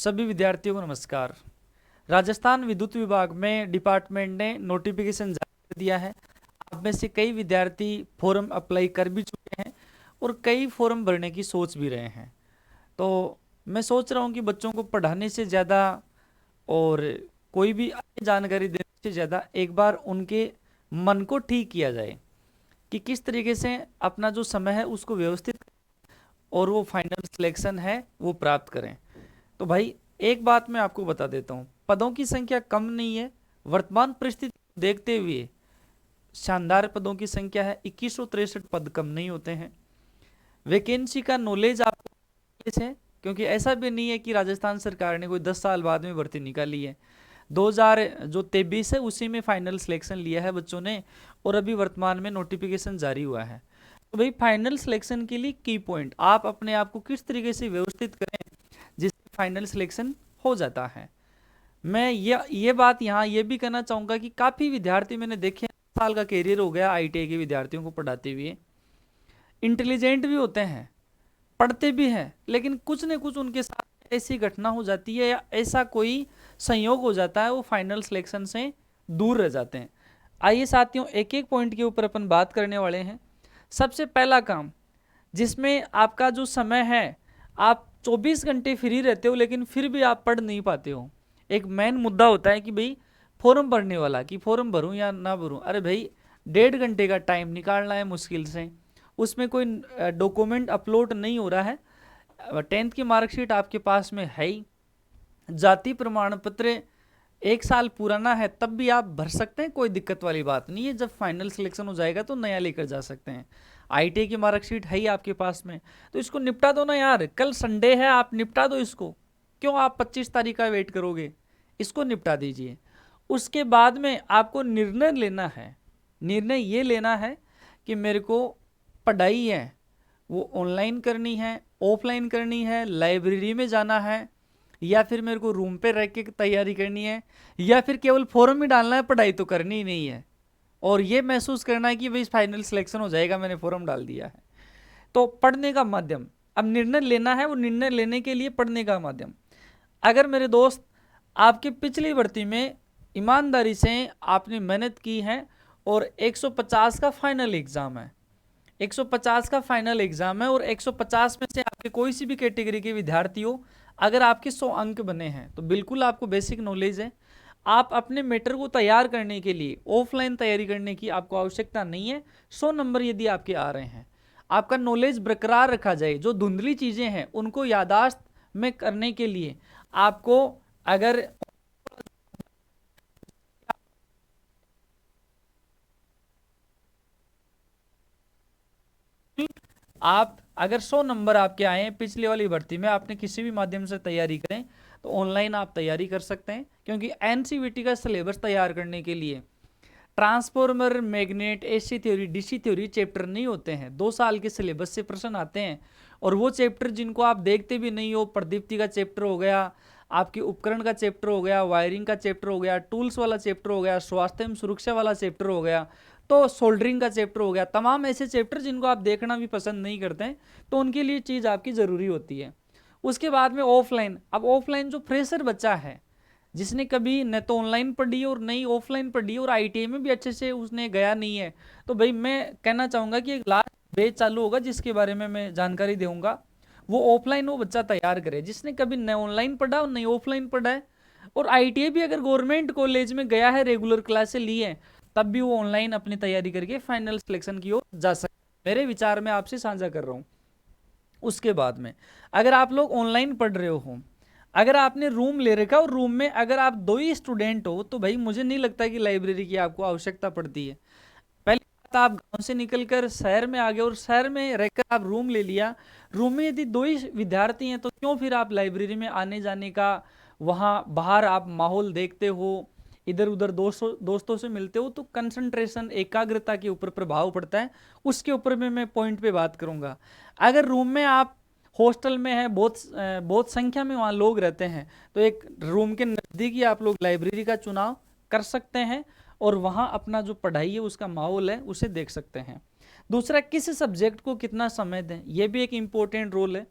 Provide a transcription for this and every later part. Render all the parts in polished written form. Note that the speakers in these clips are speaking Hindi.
सभी विद्यार्थियों को नमस्कार। राजस्थान विद्युत विभाग में डिपार्टमेंट ने नोटिफिकेशन जारी कर दिया है। आप में से कई विद्यार्थी फॉर्म अप्लाई कर भी चुके हैं और कई फॉर्म भरने की सोच भी रहे हैं। तो मैं सोच रहा हूँ कि बच्चों को पढ़ाने से ज़्यादा और कोई भी अन्य जानकारी देने से ज़्यादा एक बार उनके मन को ठीक किया जाए कि किस तरीके से अपना जो समय है उसको व्यवस्थित और वो फाइनल सिलेक्शन है वो प्राप्त करें। तो भाई एक बात मैं आपको बता देता हूँ, पदों की संख्या कम नहीं है। वर्तमान परिस्थिति को देखते हुए शानदार पदों की संख्या है, 2163 पद कम नहीं होते हैं। वैकेंसी का नॉलेज आपको है, क्योंकि ऐसा भी नहीं है कि राजस्थान सरकार ने कोई 10 साल बाद में भर्ती निकाली है। 2023 है उसी में फाइनल सिलेक्शन लिया है बच्चों ने और अभी वर्तमान में नोटिफिकेशन जारी हुआ है। तो भाई फाइनल सिलेक्शन के लिए की पॉइंट आप अपने आप को किस तरीके से व्यवस्थित करें जिससे फाइनल सिलेक्शन हो जाता है। मैं ये बात यहाँ ये भी कहना चाहूँगा कि काफ़ी विद्यार्थी मैंने देखे, साल का कैरियर हो गया ITI के विद्यार्थियों को पढ़ाते हुए, इंटेलिजेंट भी होते हैं, पढ़ते भी हैं, लेकिन कुछ न कुछ उनके साथ ऐसी घटना हो जाती है या ऐसा कोई संयोग हो जाता है वो फाइनल सिलेक्शन से दूर रह जाते हैं। आइए साथियों एक एक पॉइंट के ऊपर अपन बात करने वाले हैं। सबसे पहला काम जिसमें आपका जो समय है, आप 24 घंटे फ्री रहते हो लेकिन फिर भी आप पढ़ नहीं पाते हो। एक मेन मुद्दा होता है कि भाई फॉर्म भरने वाला कि फॉर्म भरूं या ना भरूं। अरे भाई 1.5 घंटे का टाइम निकालना है मुश्किल से, उसमें कोई डॉक्यूमेंट अपलोड नहीं हो रहा है, 10th की मार्कशीट आपके पास में है ही, जाति प्रमाण पत्र 1 साल पुराना है तब भी आप भर सकते हैं, कोई दिक्कत वाली बात नहीं है। जब फाइनल सिलेक्शन हो जाएगा तो नया लेकर जा सकते हैं। ITI की मार्कशीट है ही आपके पास में, तो इसको निपटा दो ना यार। कल संडे है, आप निपटा दो इसको। क्यों आप 25 तारीख का वेट करोगे? इसको निपटा दीजिए। उसके बाद में आपको निर्णय लेना है। निर्णय ये लेना है कि मेरे को पढ़ाई है वो ऑनलाइन करनी है, ऑफलाइन करनी है, लाइब्रेरी में जाना है, या फिर मेरे को रूम पे रह के तैयारी करनी है, या फिर केवल फॉर्म ही डालना है, पढ़ाई तो करनी ही नहीं है और ये महसूस करना है कि भाई फाइनल सिलेक्शन हो जाएगा, मैंने फॉर्म डाल दिया है। तो पढ़ने का माध्यम, अब निर्णय लेना है, वो निर्णय लेने के लिए पढ़ने का माध्यम। अगर मेरे दोस्त आपकी पिछली भर्ती में ईमानदारी से आपने मेहनत की है और 150 का फाइनल एग्जाम है, 150 का फाइनल एग्जाम है और 150 में से आपके कोई सी भी कैटेगरी के विद्यार्थी हो, अगर आपके 100 अंक बने हैं तो बिल्कुल आपको बेसिक नॉलेज है। आप अपने मैटर को तैयार करने के लिए ऑफलाइन तैयारी करने की आपको आवश्यकता नहीं है। 100 नंबर यदि आपके आ रहे हैं, आपका नॉलेज बरकरार रखा जाए, जो धुंधली चीज़ें हैं उनको यादाश्त में करने के लिए आपको अगर आप अगर 100 नंबर आपके आए हैं पिछले वाली भर्ती में, आपने किसी भी माध्यम से तैयारी करें तो ऑनलाइन आप तैयारी कर सकते हैं, क्योंकि NCVT का सिलेबस तैयार करने के लिए transformer, magnet, AC theory, DC theory chapter नहीं होते हैं। 2 साल के सिलेबस से प्रश्न आते हैं और वो चैप्टर जिनको आप देखते भी नहीं हो, प्रदीप्ति का चैप्टर हो गया, आपके उपकरण का चैप्टर हो गया, वायरिंग का चैप्टर हो गया, टूल्स वाला चैप्टर हो गया, स्वास्थ्य एवं सुरक्षा वाला चैप्टर हो गया, तो सोल्डरिंग का चैप्टर हो गया। तमाम ऐसे चैप्टर जिनको आप देखना भी पसंद नहीं करते हैं, तो उनके लिए चीज़ आपकी ज़रूरी होती है। उसके बाद में ऑफलाइन, अब ऑफलाइन जो फ्रेशर बच्चा है जिसने कभी न तो ऑनलाइन पढ़ी और नहीं ऑफलाइन पढ़ी और ITI में भी अच्छे से उसने गया नहीं है, तो भाई मैं कहना चाहूँगा कि एक लास्ट बैच चालू होगा जिसके बारे में मैं जानकारी दूंगा, वो ऑफलाइन वो बच्चा तैयार करे जिसने कभी न ऑनलाइन पढ़ा और नहीं ऑफलाइन पढ़ा है। और ITI भी अगर गवर्नमेंट कॉलेज में गया है, रेगुलर क्लास से ली है, तब भी वो ऑनलाइन अपनी तैयारी करके फाइनल सिलेक्शन की ओर जा सकते। मेरे विचार में आपसे साझा कर रहा हूँ। उसके बाद में अगर आप लोग ऑनलाइन पढ़ रहे हो, अगर आपने रूम ले रखा और रूम में अगर आप 2 ही स्टूडेंट हो, तो भाई मुझे नहीं लगता कि लाइब्रेरी की आपको आवश्यकता पड़ती है। पहली बात, आप गांव से निकलकर शहर में आ गए और शहर में रहकर आप रूम ले लिया। रूम में यदि 2 ही विद्यार्थी हैं तो क्यों फिर आप लाइब्रेरी में आने जाने का, वहाँ बाहर आप माहौल देखते हो, इधर उधर दोस्तों से मिलते हो, तो कंसंट्रेशन, एकाग्रता के ऊपर प्रभाव पड़ता है। उसके ऊपर मैं पॉइंट पे बात करूंगा। अगर रूम में आप हॉस्टल में है, बहुत संख्या में वहाँ लोग रहते हैं, तो एक रूम के नज़दीक ही आप लोग लाइब्रेरी का चुनाव कर सकते हैं और वहाँ अपना जो पढ़ाई है उसका माहौल है उसे देख सकते हैं। दूसरा, किस सब्जेक्ट को कितना समय दें, यह भी एक इम्पोर्टेंट रोल है।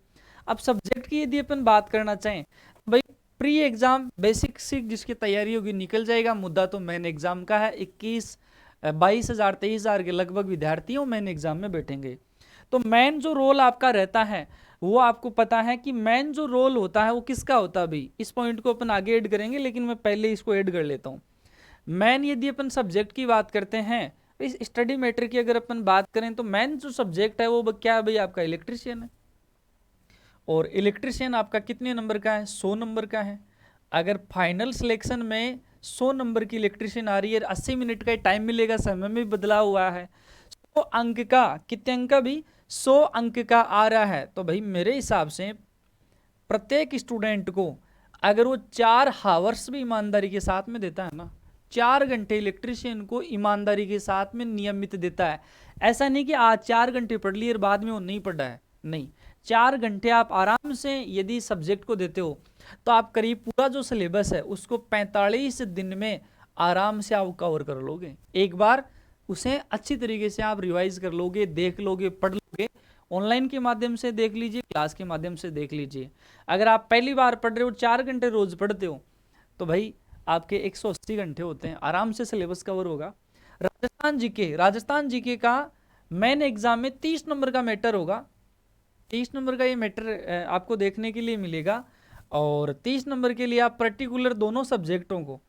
अब सब्जेक्ट की यदि अपन बात करना चाहें, भाई प्री एग्जाम बेसिक सी जिसकी तैयारी होगी निकल जाएगा। मुद्दा तो मेन एग्जाम का है। 22,000 23,000 के लगभग विद्यार्थी मेन एग्जाम में बैठेंगे। तो मेन जो रोल आपका रहता है वो आपको पता है कि मेन जो रोल होता है वो किसका होता है। अभी इस पॉइंट को अपन आगे ऐड करेंगे, लेकिन मैं पहले इसको ऐड कर लेता हूँ। मेन यदि अपन सब्जेक्ट की बात करते हैं, इस स्टडी मैटर की अगर अपन बात करें तो मेन जो सब्जेक्ट है वो क्या है भाई, आपका इलेक्ट्रिशियन है। और इलेक्ट्रिशियन आपका कितने नंबर का है, 100 नंबर का है। अगर फाइनल सिलेक्शन में 100 नंबर की इलेक्ट्रिशियन आ रही है, 80 मिनट का टाइम मिलेगा, समय में बदलाव हुआ है, 100 अंक का, कितने अंक का भी, 100 अंक का आ रहा है, तो भाई मेरे हिसाब से प्रत्येक स्टूडेंट को अगर वो 4 हावर्स भी ईमानदारी के साथ में देता है ना, 4 घंटे इलेक्ट्रिशियन को ईमानदारी के साथ में नियमित देता है। ऐसा नहीं कि आज 4 घंटे पढ़ लिए और बाद में वो नहीं पढ़ा है, नहीं, 4 घंटे आप आराम से यदि सब्जेक्ट को देते हो तो आप करीब पूरा जो सिलेबस है उसको 45 दिन में आराम से आप कवर कर लोगे। एक बार उसे अच्छी तरीके से आप रिवाइज कर लोगे, देख लोगे, पढ़ लोगे। ऑनलाइन के माध्यम से देख लीजिए, क्लास के माध्यम से देख लीजिए। अगर आप पहली बार पढ़ रहे हो, 4 घंटे रोज पढ़ते हो, तो भाई आपके 180 घंटे होते हैं, आराम से सिलेबस कवर होगा। राजस्थान जीके का मेन एग्जाम में 30 नंबर का मैटर होगा। 30 नंबर का ये मैटर आपको देखने के लिए मिलेगा। और 30 नंबर के लिए आप पर्टिकुलर दोनों सब्जेक्टों को,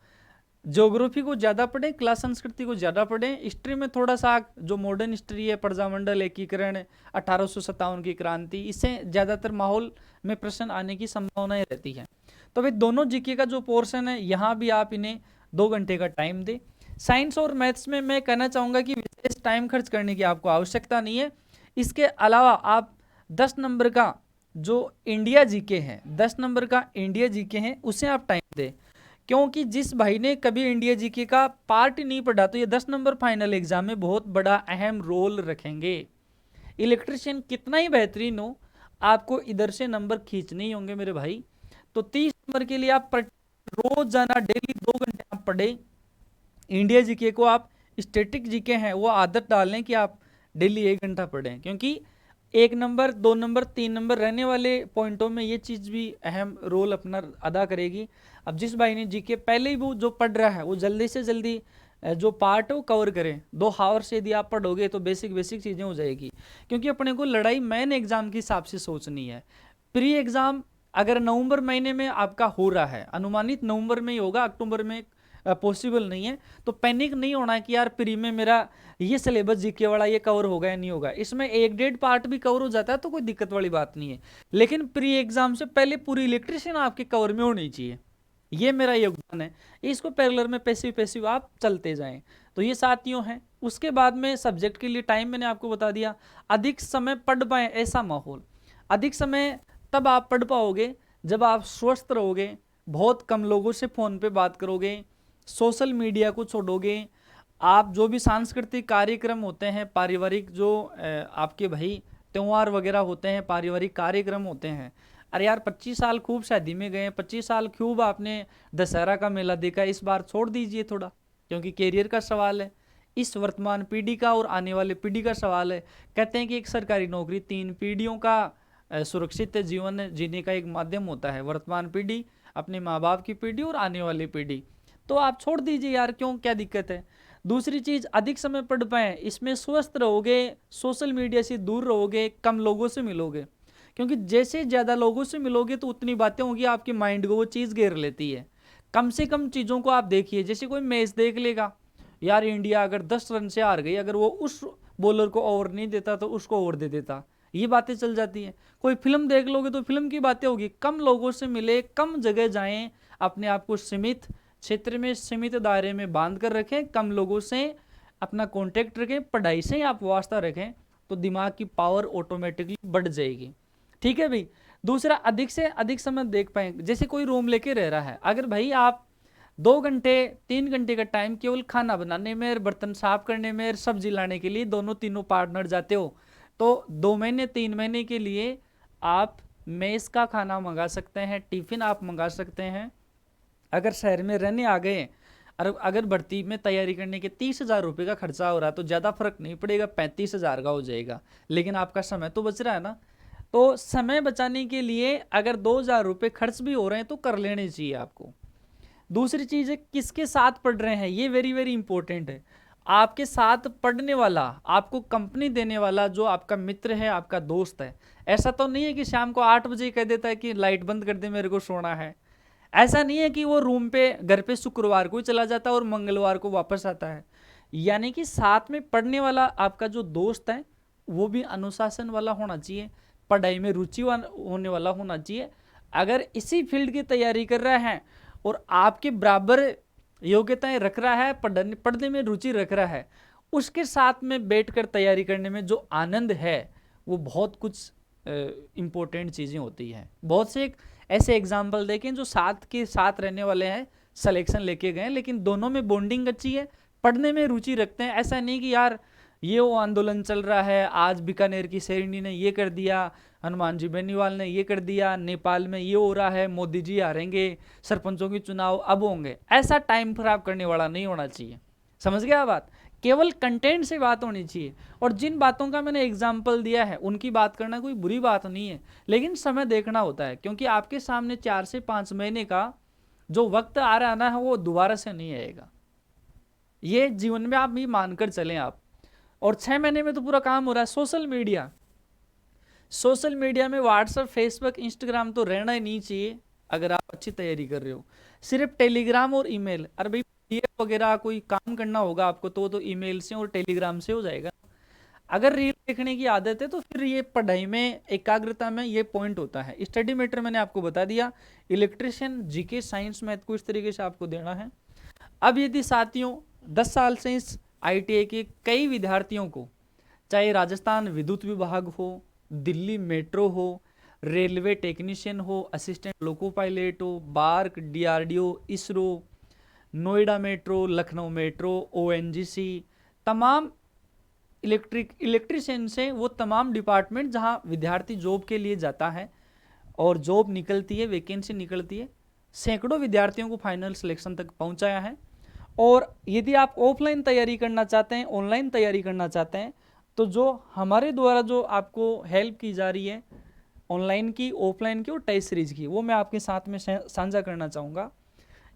ज्योग्राफी को ज़्यादा पढ़ें, क्लास संस्कृति को ज़्यादा पढ़ें, हिस्ट्री में थोड़ा सा जो मॉडर्न हिस्ट्री है, प्रजामंडल, एकीकरण, 1857 की क्रांति, इससे ज़्यादातर माहौल में प्रश्न आने की संभावनाएं रहती है। तो भाई दोनों जीके का जो पोर्शन है यहाँ भी आप इन्हें 2 घंटे का टाइम दें। साइंस और मैथ्स में मैं कहना चाहूँगा कि विशेष टाइम खर्च करने की आपको आवश्यकता नहीं है। इसके अलावा आप 10 नंबर का जो इंडिया जीके है, 10 नंबर का इंडिया जीके है, उसे आप टाइम दें। क्योंकि जिस भाई ने कभी इंडिया जीके का पार्ट नहीं पढ़ा तो ये 10 नंबर फाइनल एग्जाम में बहुत बड़ा अहम रोल रखेंगे। इलेक्ट्रिशियन कितना ही बेहतरीन हो, आपको इधर से नंबर खींचने ही होंगे मेरे भाई। तो 30 नंबर के लिए आप रोजाना डेली 2 घंटे आप पढ़े। इंडिया जीके को आप स्टैटिक जीके हैं वो आदत डालें कि आप डेली 1 घंटा पढ़ें, क्योंकि 1 नंबर, 2 नंबर, 3 नंबर रहने वाले पॉइंटों में ये चीज़ भी अहम रोल अपना अदा करेगी। अब जिस भाई ने जीके पहले ही वो जो पढ़ रहा है वो जल्दी से जल्दी जो पार्ट है वो कवर करें। 2 हावर से यदि आप पढ़ोगे तो बेसिक चीज़ें हो जाएगी, क्योंकि अपने को लड़ाई मेन एग्जाम के हिसाब से सोचनी है। प्री एग्जाम अगर नवंबर महीने में आपका हो रहा है, अनुमानित नवंबर में ही होगा, अक्टूबर में पॉसिबल नहीं है, तो पैनिक नहीं होना है कि यार प्री में मेरा ये सिलेबस जीके वाला ये कवर होगा या नहीं होगा। इसमें 1-1.5 पार्ट भी कवर हो जाता है तो कोई दिक्कत वाली बात नहीं है, लेकिन प्री एग्जाम से पहले पूरी इलेक्ट्रिशियन आपके कवर में होनी चाहिए। ये मेरा योगदान है, इसको पैरेलल में पैसिव आप चलते जाएं। तो ये साथियों हैं। उसके बाद में सब्जेक्ट के लिए टाइम मैंने आपको बता दिया। अधिक समय पढ़ पाए ऐसा माहौल, अधिक समय तब आप पढ़ पाओगे जब आप स्वस्थ रहोगे, बहुत कम लोगों से फोन पे बात करोगे, सोशल मीडिया को छोड़ोगे, आप जो भी सांस्कृतिक कार्यक्रम होते हैं, पारिवारिक जो आपके भाई त्यौहार वगैरह होते हैं, पारिवारिक कार्यक्रम होते हैं, अरे यार 25 साल खूब शादी में गए, 25 साल खूब आपने दशहरा का मेला देखा, इस बार छोड़ दीजिए थोड़ा, क्योंकि कैरियर का सवाल है, इस वर्तमान पीढ़ी का और आने वाले पीढ़ी का सवाल है। कहते हैं कि एक सरकारी नौकरी 3 पीढ़ियों का सुरक्षित जीवन जीने का एक माध्यम होता है, वर्तमान पीढ़ी, अपने माँ बाप की पीढ़ी और आने वाली पीढ़ी। तो आप छोड़ दीजिए यार, क्यों, क्या दिक्कत है। दूसरी चीज़, अधिक समय पढ़ पाए, इसमें स्वस्थ रहोगे, सोशल मीडिया से दूर रहोगे, कम लोगों से मिलोगे, क्योंकि जैसे ज़्यादा लोगों से मिलोगे तो उतनी बातें होंगी, आपके माइंड को वो चीज़ घेर लेती है। कम से कम चीज़ों को आप देखिए। जैसे कोई मैच देख लेगा, यार इंडिया अगर 10 रन से हार गई, अगर वो उस बॉलर को ओवर नहीं देता तो उसको ओवर दे देता, ये बातें चल जाती हैं। कोई फिल्म देख लोगे तो फिल्म की बातें होगी। कम लोगों से मिले, कम जगह जाएं, अपने आप को सीमित क्षेत्र में, सीमित दायरे में बांध कर रखें, कम लोगों से अपना कांटेक्ट रखें, पढ़ाई से आप वास्ता रखें, तो दिमाग की पावर ऑटोमेटिकली बढ़ जाएगी। ठीक है भाई। दूसरा, अधिक से अधिक समय देख पाए। जैसे कोई रूम लेके रह रहा है, अगर भाई आप 2 घंटे 3 घंटे का टाइम केवल खाना बनाने में, बर्तन साफ करने में, सब्जी लाने के लिए दोनों तीनों पार्टनर जाते हो, तो 2 महीने 3 महीने के लिए आप मेस का खाना मंगा सकते हैं, टिफिन आप मंगा सकते हैं। अगर शहर में रहने आ गए, अगर भर्ती में तैयारी करने के 30,000 रुपये का खर्चा हो रहा है तो ज़्यादा फर्क नहीं पड़ेगा, 35,000 का हो जाएगा, लेकिन आपका समय तो बच रहा है ना। तो समय बचाने के लिए अगर 2,000 रुपये खर्च भी हो रहे हैं तो कर लेने चाहिए आपको। दूसरी चीज है किसके साथ पढ़ रहे हैं, ये वेरी वेरी इंपॉर्टेंट है। आपके साथ पढ़ने वाला, आपको कंपनी देने वाला जो आपका मित्र है, आपका दोस्त है, ऐसा तो नहीं है कि शाम को 8 बजे कह देता है कि लाइट बंद कर दे मेरे को सोना है। ऐसा नहीं है कि वो रूम पे घर पे शुक्रवार को ही चला जाता है और मंगलवार को वापस आता है। यानी कि साथ में पढ़ने वाला आपका जो दोस्त है वो भी अनुशासन वाला होना चाहिए, पढ़ाई में रुचि होने वाला होना चाहिए। अगर इसी फील्ड की तैयारी कर रहा है और आपके बराबर योग्यताएं रख रहा है, पढ़ने में रुचि रख रहा है, उसके साथ में बैठकर तैयारी करने में जो आनंद है वो बहुत कुछ इंपॉर्टेंट चीज़ें होती हैं। बहुत से ऐसे एग्जाम्पल देखें जो साथ के साथ रहने वाले हैं, सिलेक्शन लेके गए, लेकिन दोनों में बॉन्डिंग अच्छी है, पढ़ने में रुचि रखते हैं। ऐसा नहीं कि यार ये वो आंदोलन चल रहा है, आज बीकानेर की शेरनी ने ये कर दिया, हनुमान जी बेनीवाल ने ये कर दिया, नेपाल में ये हो रहा है, मोदी जी हारेंगे, सरपंचों के चुनाव अब होंगे, ऐसा टाइम खराब करने वाला नहीं होना चाहिए। समझ गया बात? केवल कंटेंट से बात होनी चाहिए। और जिन बातों का मैंने एग्जाम्पल दिया है उनकी बात करना कोई बुरी बात नहीं है, लेकिन समय देखना होता है, क्योंकि आपके सामने 4 से 5 महीने का जो वक्त आ रहा है वो दोबारा से नहीं आएगा। ये जीवन में आप भी मानकर चलें आप। और 6 महीने में तो पूरा काम हो रहा है। सोशल मीडिया में व्हाट्सएप, फेसबुक, इंस्टाग्राम तो रहना ही नहीं चाहिए अगर आप अच्छी तैयारी कर रहे हो। सिर्फ टेलीग्राम और ईमेल, अरे भाई पीडीएफ वगैरह कोई काम करना होगा आपको तो ईमेल से और टेलीग्राम से हो जाएगा। अगर रील देखने की आदत है तो फिर ये पढ़ाई में, एकाग्रता में ये पॉइंट होता है। स्टडी मैटर मैंने आपको बता दिया, इलेक्ट्रिशियन, जीके, साइंस, मैथ को इस तरीके से आपको देना है। अब यदि साथियों 10 साल से इस आईटीआई के कई विद्यार्थियों को, चाहे राजस्थान विद्युत विभाग हो, दिल्ली मेट्रो हो, रेलवे टेक्नीशियन हो, असिस्टेंट लोको पायलट हो, BARC, DRDO, ISRO, Noida metro, Lucknow metro, ONGC, तमाम इलेक्ट्रिशियन से वो तमाम डिपार्टमेंट जहां विद्यार्थी जॉब के लिए जाता है और जॉब निकलती है, वैकेंसी निकलती है, सैकड़ों विद्यार्थियों को फाइनल सिलेक्शन तक पहुंचाया है। और यदि आप ऑफलाइन तैयारी करना चाहते हैं, ऑनलाइन तैयारी करना चाहते हैं, तो जो हमारे द्वारा जो आपको हेल्प की जा रही है ऑनलाइन की, ऑफलाइन की और टेस्ट सीरीज की, वो मैं आपके साथ में साझा करना चाहूँगा।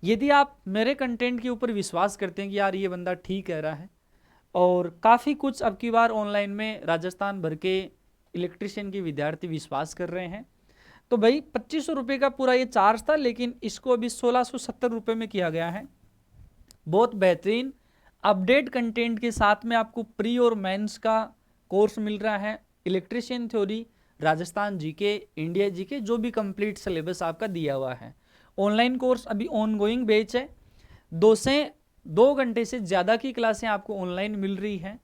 यदि आप मेरे कंटेंट के ऊपर विश्वास करते हैं कि यार ये बंदा ठीक कह रहा है और काफ़ी कुछ अब की बार ऑनलाइन में राजस्थान भर के इलेक्ट्रिशियन के विद्यार्थी विश्वास कर रहे हैं, तो भाई 2500 रुपये का पूरा ये चार्ज था, लेकिन इसको अभी 1670 रुपये में किया गया है। बहुत बेहतरीन अपडेट कंटेंट के साथ में आपको प्री और मेंस का कोर्स मिल रहा है। Electrician theory, Rajasthan GK, India GK, जो भी कंप्लीट सिलेबस आपका दिया हुआ है। ऑनलाइन कोर्स अभी ऑनगोइंग बैच है, 2 घंटे से ज़्यादा की क्लासें आपको ऑनलाइन मिल रही हैं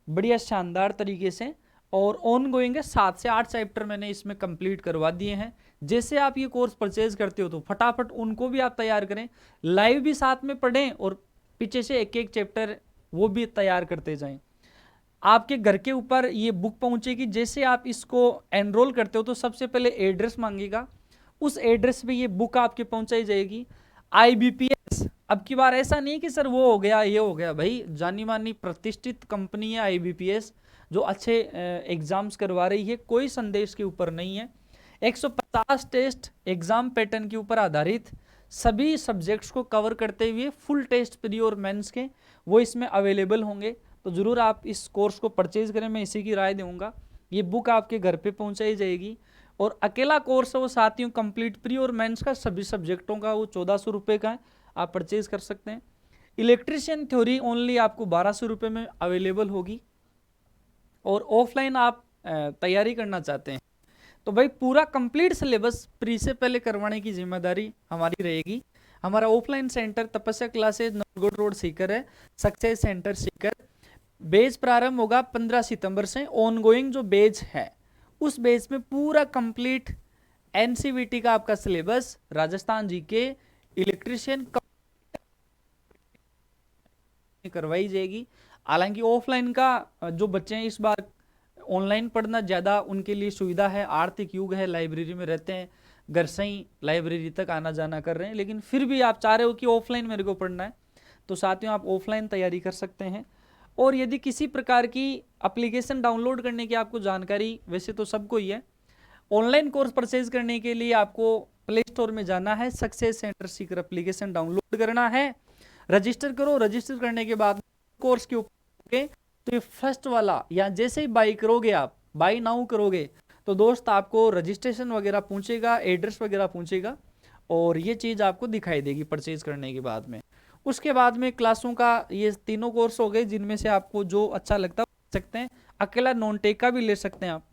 बढ़िया शानदार तरीके से, और ऑनगोइंग है। 7 से 8 चैप्टर मैंने इसमें कंप्लीट करवा दिए हैं। जैसे आप ये कोर्स परचेज करते हो तो फटाफट उनको भी आप तैयार करें, लाइव भी साथ में पढ़ें और पीछे से एक एक चैप्टर वो भी तैयार करते जाएं। आपके घर के ऊपर ये बुक पहुंचेगी। जैसे आप इसको एनरोल करते हो तो सबसे पहले एड्रेस मांगेगा, उस एड्रेस पे ये बुक आपके पहुंचाई जाएगी। आईबीपीएस, अब की बार ऐसा नहीं कि सर वो हो गया ये हो गया, भाई जानी मानी प्रतिष्ठित कंपनी है आईबीपीएस जो अच्छे एग्जाम्स करवा रही है, कोई संदेश के ऊपर नहीं है। 150 टेस्ट एग्जाम पैटर्न के ऊपर आधारित सभी सब्जेक्ट्स को कवर करते हुए फुल टेस्ट प्री और मेंस के वो इसमें अवेलेबल होंगे। तो ज़रूर आप इस कोर्स को परचेज करें, मैं इसी की राय दूंगा। ये बुक आपके घर पे पहुंचाई जाएगी और अकेला कोर्स है वो साथियों कंप्लीट प्री और मेंस का सभी सब्जेक्टों का, वो 1400 रुपये का है, आप परचेज कर सकते हैं। इलेक्ट्रिशियन थ्योरी ओनली आपको 1200 रुपये में अवेलेबल होगी। और ऑफलाइन आप तैयारी करना चाहते हैं तो भाई पूरा कंप्लीट सिलेबस प्री से पहले करवाने की जिम्मेदारी हमारी रहेगी। हमारा ऑफलाइन सेंटर तपस्या क्लासेज नवगढ़ रोड सीकर है, सक्सेस सेंटर सीकर। बेच प्रारंभ होगा 15 सितंबर से। ऑनगोइंग जो बेच है उस बेच में पूरा कंप्लीट एनसीवीटी का आपका सिलेबस, राजस्थान जीके, इलेक्ट्रिशियन करवाई जाएगी। हालांकि ऑफलाइन का जो बच्चे हैं इस बार ऑनलाइन पढ़ना ज़्यादा उनके लिए सुविधा है, आर्थिक युग है, लाइब्रेरी में रहते हैं, घर से ही लाइब्रेरी तक आना जाना कर रहे हैं, लेकिन फिर भी आप चाह रहे हो कि ऑफलाइन मेरे को पढ़ना है तो साथियों आप ऑफलाइन तैयारी कर सकते हैं। और यदि किसी प्रकार की एप्लीकेशन डाउनलोड करने की आपको जानकारी, वैसे तो सबको ही है, ऑनलाइन कोर्स परचेज करने के लिए आपको प्ले स्टोर में जाना है, success centre Sikar application download करना है, रजिस्टर करो। रजिस्टर करने के बाद कोर्स के ऊपर तो ये फर्स्ट वाला, या जैसे ही बाई करोगे, आप बाई नाउ करोगे तो दोस्त आपको रजिस्ट्रेशन वगैरह पूछेगा, एड्रेस वगैरह पूछेगा, और ये चीज़ आपको दिखाई देगी परचेज करने के बाद में। उसके बाद में क्लासों का ये तीनों कोर्स हो गए, जिनमें से आपको जो अच्छा लगता है ले सकते हैं। अकेला नॉन टेक का भी ले सकते हैं आप।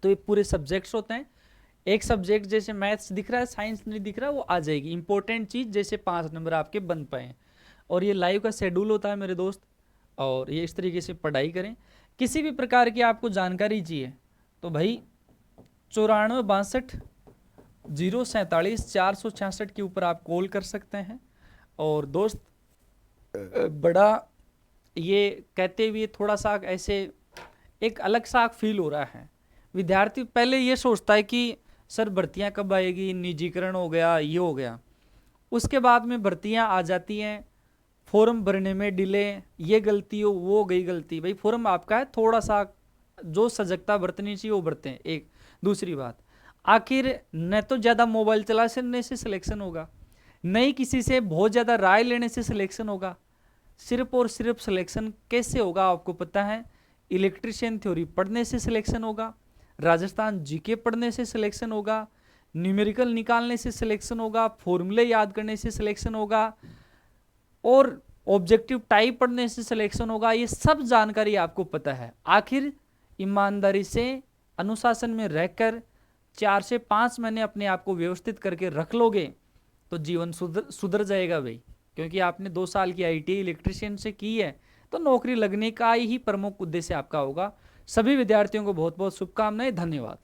तो ये पूरे सब्जेक्ट्स होते हैं। एक सब्जेक्ट जैसे मैथ्स दिख रहा है, साइंस नहीं दिख रहा, वो आ जाएगी। इंपॉर्टेंट चीज़ जैसे 5 नंबर आपके बन पाए। और ये लाइव का शेड्यूल होता है मेरे दोस्त, और ये इस तरीके से पढ़ाई करें। किसी भी प्रकार की आपको जानकारी चाहिए तो भाई 9462 047 466 के ऊपर आप कॉल कर सकते हैं। और दोस्त बड़ा ये कहते हुए थोड़ा सा ऐसे एक अलग सा फील हो रहा है। विद्यार्थी पहले ये सोचता है कि सर भर्तियां कब आएगी, निजीकरण हो गया, ये हो गया। उसके बाद में भर्तियां आ जाती हैं, फॉर्म भरने में डिले, ये गलती हो, वो गई गलती। भाई फॉर्म आपका है, थोड़ा सा जो सजगता बरतनी चाहिए वो बरतें। एक दूसरी बात, आखिर न तो ज़्यादा मोबाइल चलाने से सिलेक्शन होगा, नहीं किसी से बहुत ज़्यादा राय लेने से सिलेक्शन होगा। सिर्फ और सिर्फ सिलेक्शन कैसे होगा आपको पता है? इलेक्ट्रिशियन थ्योरी पढ़ने से सिलेक्शन होगा, राजस्थान जीके पढ़ने से सिलेक्शन होगा, न्यूमेरिकल निकालने से सिलेक्शन होगा, फॉर्मूले याद करने से सिलेक्शन होगा, और ऑब्जेक्टिव टाइप पढ़ने से सिलेक्शन होगा। ये सब जानकारी आपको पता है। आखिर ईमानदारी से अनुशासन में रहकर 4 से 5 महीने अपने आप को व्यवस्थित करके रख लोगे तो जीवन सुधर जाएगा भाई। क्योंकि आपने 2 साल की आईटीआई इलेक्ट्रिशियन से की है तो नौकरी लगने का ही प्रमुख उद्देश्य आपका होगा। सभी विद्यार्थियों को बहुत बहुत शुभकामनाएं। धन्यवाद।